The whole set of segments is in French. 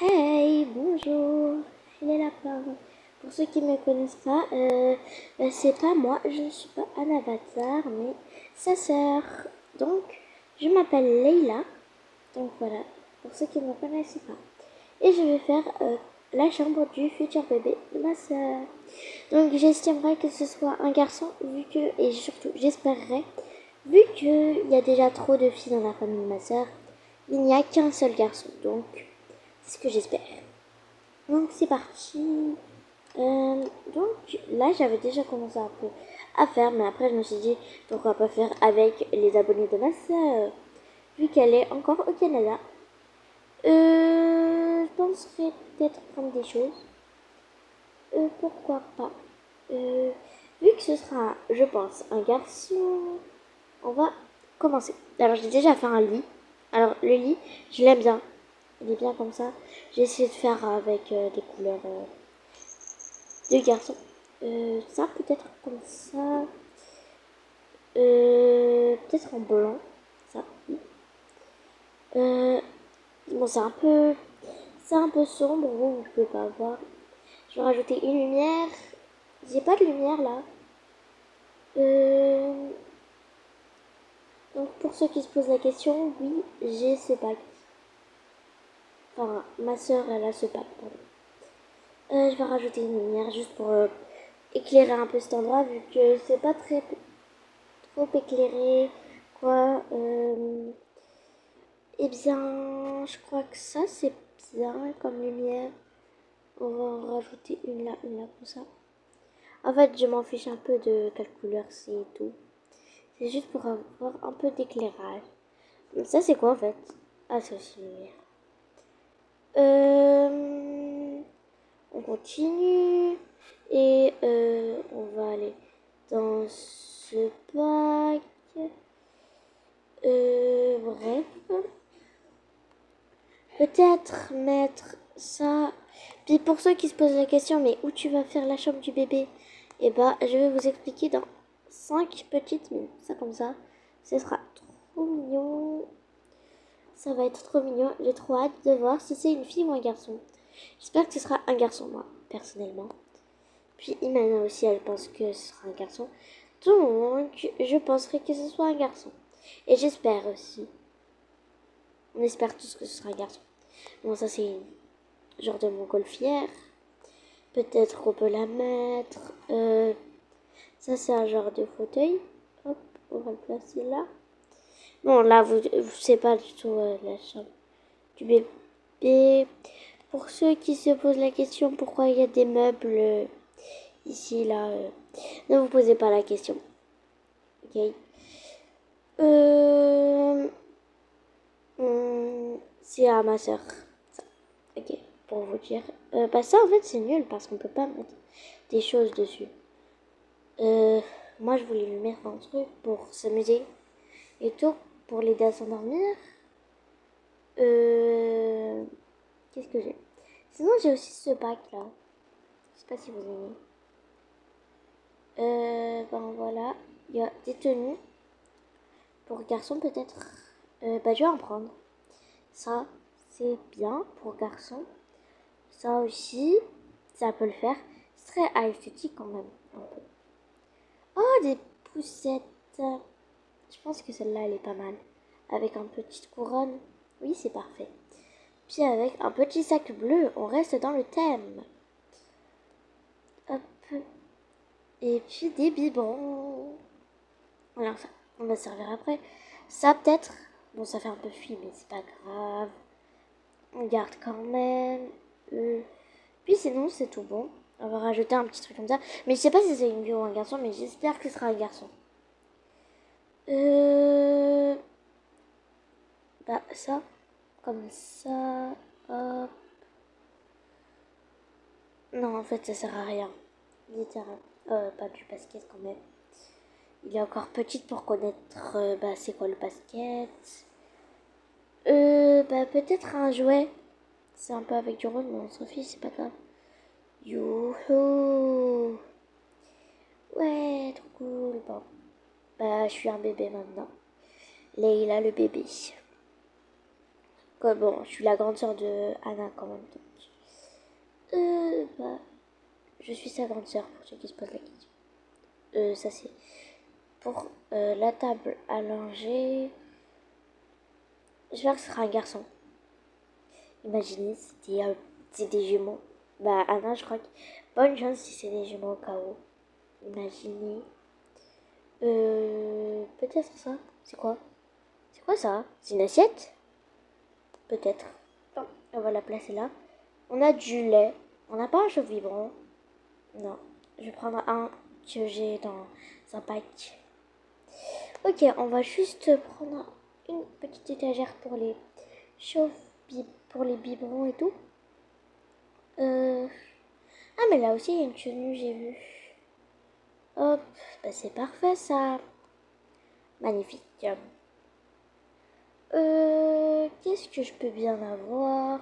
Hey, bonjour, les lapins. Pour ceux qui ne me connaissent pas, c'est pas moi, je ne suis pas un avatar, mais sa sœur. Donc, je m'appelle Leila. Donc voilà, pour ceux qui ne me connaissent pas. Et je vais faire la chambre du futur bébé de ma sœur. Donc j'estimerais que ce soit un garçon, vu que, et surtout j'espérerais, vu qu'il y a déjà trop de filles dans la famille de ma sœur, il n'y a qu'un seul garçon. Donc, c'est ce que j'espère. Donc c'est parti. Donc là j'avais déjà commencé un peu à faire, mais après je me suis dit pourquoi pas faire avec les abonnés de ma sœur, vu qu'elle est encore au Canada. Je penserais peut-être prendre des choses. Pourquoi pas. Vu que ce sera, je pense, un garçon, on va commencer. Alors j'ai déjà fait un lit. Alors le lit, je l'aime bien. Il est bien comme ça. J'ai essayé de faire avec des couleurs de garçons. Ça peut-être comme ça. Peut-être en blanc. Ça. Euh, bon, c'est un peu sombre. Vous pouvez pas voir. Je vais rajouter une lumière. J'ai pas de lumière là. Euh, donc pour ceux qui se posent la question, oui, j'ai ce pack. Enfin, ma soeur, elle a ce pack. Pardon. Je vais rajouter une lumière juste pour éclairer un peu cet endroit vu que c'est pas très trop éclairé. Quoi. Eh bien, je crois que ça c'est bien comme lumière. On va en rajouter une là comme ça. En fait, je m'en fiche un peu de quelle couleur c'est et tout. C'est juste pour avoir un peu d'éclairage. Ça c'est quoi en fait? Ah, c'est aussi une lumière. On continue et on va aller dans ce pack. Bref, peut-être mettre ça. Puis pour ceux qui se posent la question, mais où tu vas faire la chambre du bébé? Eh bah, je vais vous expliquer dans 5 petites minutes. Ça comme ça, ce sera trop mignon. Ça va être trop mignon. J'ai trop hâte de voir si c'est une fille ou un garçon. J'espère que ce sera un garçon, moi, personnellement. Puis Imana aussi, elle pense que ce sera un garçon. Donc, je penserai que ce soit un garçon. Et j'espère aussi. On espère tous que ce sera un garçon. Bon, ça c'est genre de montgolfière. Peut-être qu'on peut la mettre. Ça c'est un genre de fauteuil. Hop, on va le placer là. Bon, là, vous c'est pas du tout la chambre du bébé. Pour ceux qui se posent la question pourquoi il y a des meubles ici, là, ne vous posez pas la question. Ok. C'est à ma soeur. Ok, pour vous dire. Bah ça en fait c'est nul parce qu'on peut pas mettre des choses dessus. Euh, Moi je voulais lui mettre un truc pour s'amuser et tout, pour l'aider à s'endormir. Qu'est-ce que j'ai? Sinon j'ai aussi ce pack là. Je sais pas si vous aimez. Ben voilà, il y a des tenues pour garçons peut-être. Bah je vais en prendre. Ça c'est bien pour garçons. Ça aussi, ça peut le faire. C'est très esthétique quand même, un peu. Oh, des poussettes. Je pense que celle-là, elle est pas mal. Avec une petite couronne. Oui, c'est parfait. Puis avec un petit sac bleu, on reste dans le thème. Hop. Et puis des biberons. Alors ça, on va servir après. Ça peut-être. Bon, ça fait un peu fuit, mais c'est pas grave. On garde quand même. Puis sinon, c'est tout bon. On va rajouter un petit truc comme ça. Mais je sais pas si c'est une fille ou un garçon, mais j'espère que ce sera un garçon. Bah ça, comme ça. Hop. Non, en fait, ça sert à rien. Littéralement. Pas du basket quand même. Il est encore petite pour connaître bah, c'est quoi le basket. Bah peut-être un jouet. C'est un peu avec du rôle, mais on s'en fiche, c'est pas grave. Youhou! Ouais, trop cool. Bon, bah je suis un bébé maintenant. Leïla le bébé. Bon, je suis la grande sœur de Anna quand même. Bah, je suis sa grande sœur pour ceux qui se posent la question. Ça c'est pour la table à langer. J'espère que ce sera un garçon. Imaginez, c'est des jumeaux. Bah, Anna, je crois que. Bonne chance si c'est des jumeaux au cas où. Imaginez. Peut-être ça. C'est quoi? C'est quoi ça? C'est une assiette? Peut-être. Non, on va la placer là. On a du lait. On n'a pas un chauffe vibrant. Non. Je vais prendre un que j'ai dans un pack. Ok, on va juste prendre une petite étagère pour les pour les biberons et tout. Ah, mais là aussi, il y a une tenue, j'ai vu. Hop, bah c'est parfait ça. Magnifique. Qu'est-ce que je peux bien avoir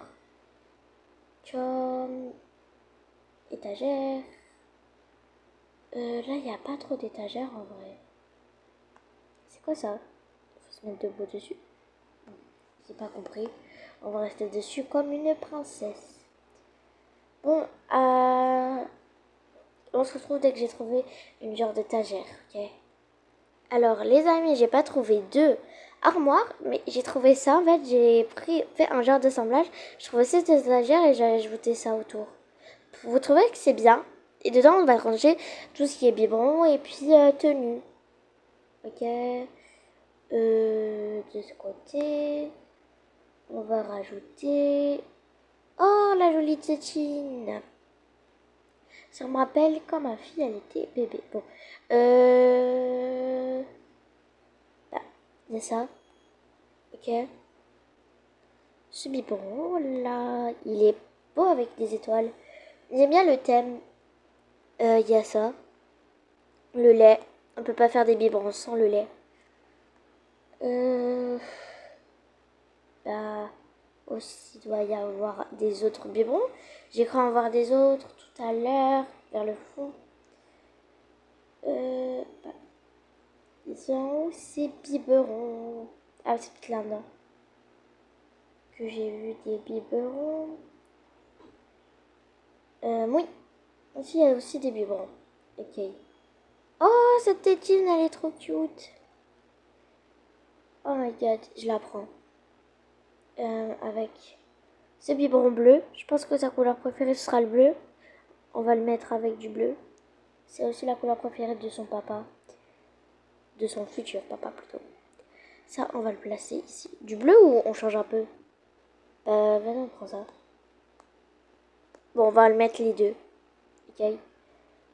comme étagère? Là, il n'y a pas trop d'étagères en vrai. C'est quoi ça? Faut se mettre debout dessus. J'ai pas compris. On va rester dessus comme une princesse. Bon, on se retrouve dès que j'ai trouvé une genre d'étagère, ok? Alors, les amis, j'ai pas trouvé deux armoires, mais j'ai trouvé ça. En fait, fait un genre d'assemblage. Je trouvais cette étagère et j'ai ajouté ça autour. Vous trouvez que c'est bien? Et dedans, on va ranger tout ce qui est biberon et puis tenue. Ok. De ce côté, on va rajouter. Oh, la jolie tétine! Ça me rappelle quand ma fille, elle était bébé. Bon. Là, il y a ça. Ok. Ce biberon, là, il est beau avec des étoiles. J'aime bien le thème. Il y a ça. Le lait. On peut pas faire des biberons sans le lait. Bah, aussi, il doit y avoir des autres biberons. J'ai cru en voir des autres tout à l'heure, vers le fond. Bah, ils sont où ces biberons? Ah, c'est peut-être là-dedans que j'ai vu des biberons. Oui. Ici, il y a aussi des biberons. Ok. Oh, cette tétine, elle est trop cute. Oh my god, je la prends. Avec ce biberon bleu. Je pense que sa couleur préférée, ce sera le bleu. On va le mettre avec du bleu. C'est aussi la couleur préférée de son papa. De son futur papa, plutôt. Ça, on va le placer ici. Du bleu ou on change un peu? Vas-y, on prend ça. Bon, on va le mettre les deux. Ok?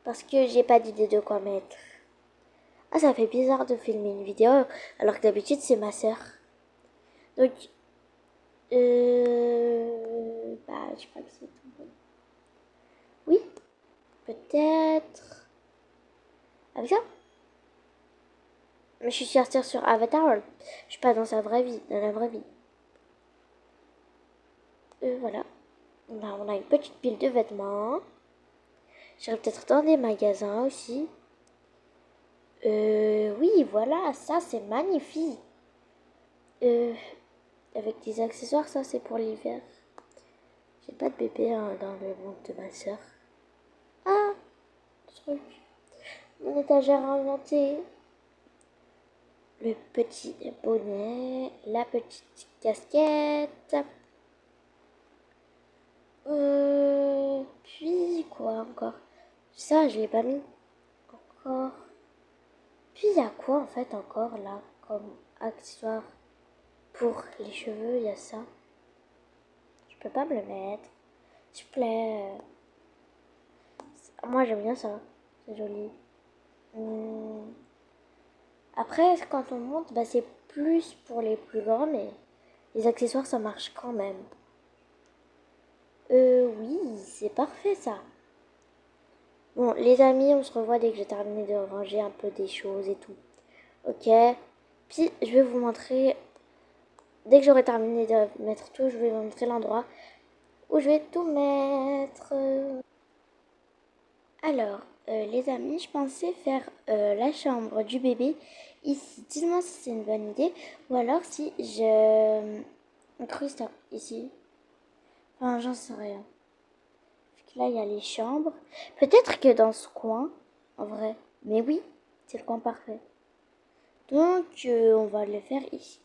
Parce que j'ai pas d'idée de quoi mettre. Ah, ça fait bizarre de filmer une vidéo alors que d'habitude c'est ma sœur. Donc, bah, je crois que c'est tout bon. Oui, peut-être. Avec ça? Mais je suis sortie sur Avatar. Je suis pas dans sa vraie vie, dans la vraie vie. Voilà. Là, on a une petite pile de vêtements. J'irai peut-être dans des magasins aussi. Oui, voilà, ça c'est magnifique. Avec des accessoires, ça c'est pour l'hiver. J'ai pas de bébé hein, dans le monde de ma soeur. Ah, truc. Mon étagère inventée. Le petit bonnet, la petite casquette. Puis quoi encore? Ça, je l'ai pas mis. Encore. Puis il y a quoi en fait encore là comme accessoire pour les cheveux? Il y a ça. Je peux pas me le mettre. S'il vous plaît. Moi j'aime bien ça. C'est joli. Après, quand on monte, bah, c'est plus pour les plus grands, mais les accessoires ça marche quand même. Oui, c'est parfait ça. Bon, les amis, on se revoit dès que j'ai terminé de ranger un peu des choses et tout. Ok. Puis, je vais vous montrer, dès que j'aurai terminé de mettre tout, je vais vous montrer l'endroit où je vais tout mettre. Alors, les amis, je pensais faire la chambre du bébé ici. Dites-moi si c'est une bonne idée ou alors si je incruste ici. Enfin, j'en sais rien. Là, il y a les chambres. Peut-être que dans ce coin, en vrai. Mais oui, c'est le coin parfait. Donc, on va le faire ici.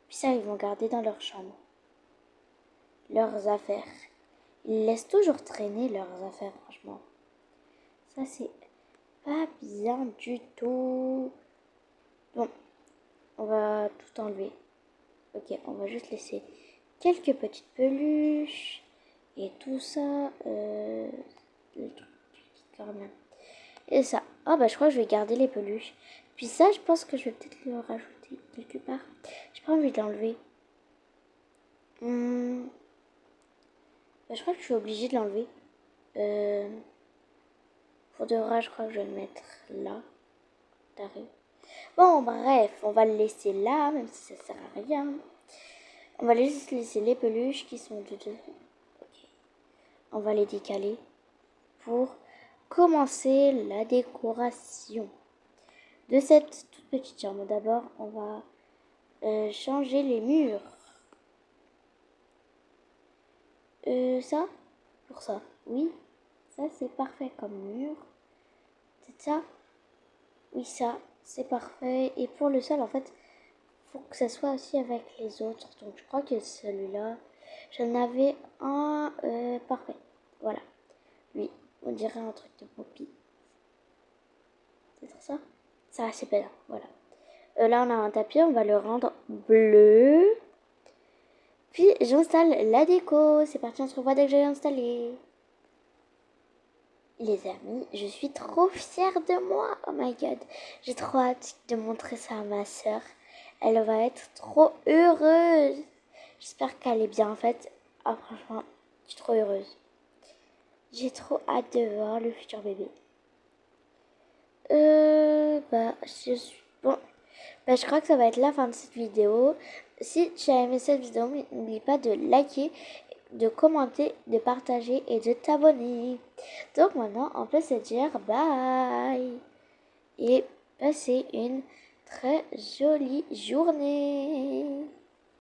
Puis ça, ils vont garder dans leur chambre. Leurs affaires. Ils laissent toujours traîner leurs affaires, franchement. Ça, c'est pas bien du tout. Bon, on va tout enlever. Ok, on va juste laisser quelques petites peluches. Et tout ça. Le truc quand même. Et ça. Ah bah je crois que je vais garder les peluches. Puis ça, je pense que je vais peut-être le rajouter quelque part. J'ai pas envie de l'enlever. Bah, je crois que je suis obligée de l'enlever. Pour de vrai, je crois que je vais le mettre là. D'arrêt. Bon, bref, on va le laisser là, même si ça sert à rien. On va juste laisser les peluches qui sont dedans. Ok. On va les décaler pour commencer la décoration de cette toute petite chambre. D'abord, on va changer les murs. Ça, pour ça, oui, ça c'est parfait comme mur. C'est ça, oui, ça c'est parfait. Et pour le sol, en fait, faut que ça soit aussi avec les autres. Donc je crois que celui-là, j'en avais un parfait. Voilà, lui, on dirait un truc de Poppy. C'est ça. Ça c'est bien, voilà. Là on a un tapis, on va le rendre bleu. Puis j'installe la déco. C'est parti, on se revoit dès que j'ai installé. Les amis, je suis trop fière de moi. Oh my god. J'ai trop hâte de montrer ça à ma soeur. Elle va être trop heureuse. J'espère qu'elle est bien en fait. Ah franchement, je suis trop heureuse. J'ai trop hâte de voir le futur bébé. Je suis... Bon, je crois que ça va être la fin de cette vidéo. Si tu as aimé cette vidéo, n'oublie pas de liker, de commenter, de partager et de t'abonner. Donc maintenant, on peut se dire bye. Et passer une très jolie journée.